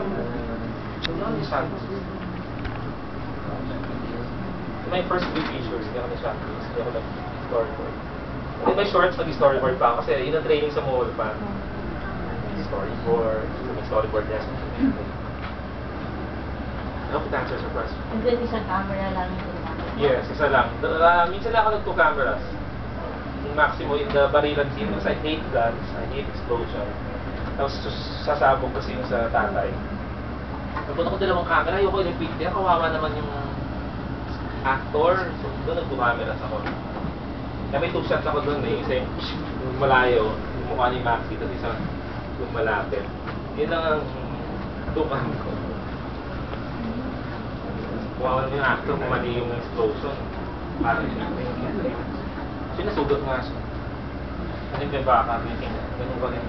Hindi shot. My first big features, hindi ako na-shot. Hindi ako nag-storyboard. Hindi may shorts, nag-storyboard pa ako kasi yun ang training sa mall pa. Storyboard, may storyboard lesson. I hope it answers your question. And then isang camera lang yung ginagamit? Yes, isa lang. Minsan lang ako nag-2 cameras. Yung maximum in the barilan scene because I hate guns, I hate explosion. Tapos sasabog kasi yung sa tatay. Nagpunta ko 2 camera, ayoko yung picture, kawawa naman yung actor. So doon nag-2 cameras ako. Kaya may 2 shots ako doon, may isa yung malayo, yung mukha ni Maxi, tapos isang yung malapit. Yun lang ang tukan ko. Kawawa naman yung actor, kung mali yung explosion. Parang sinasugod nga siya. Ano yung baka, ganun ba rin?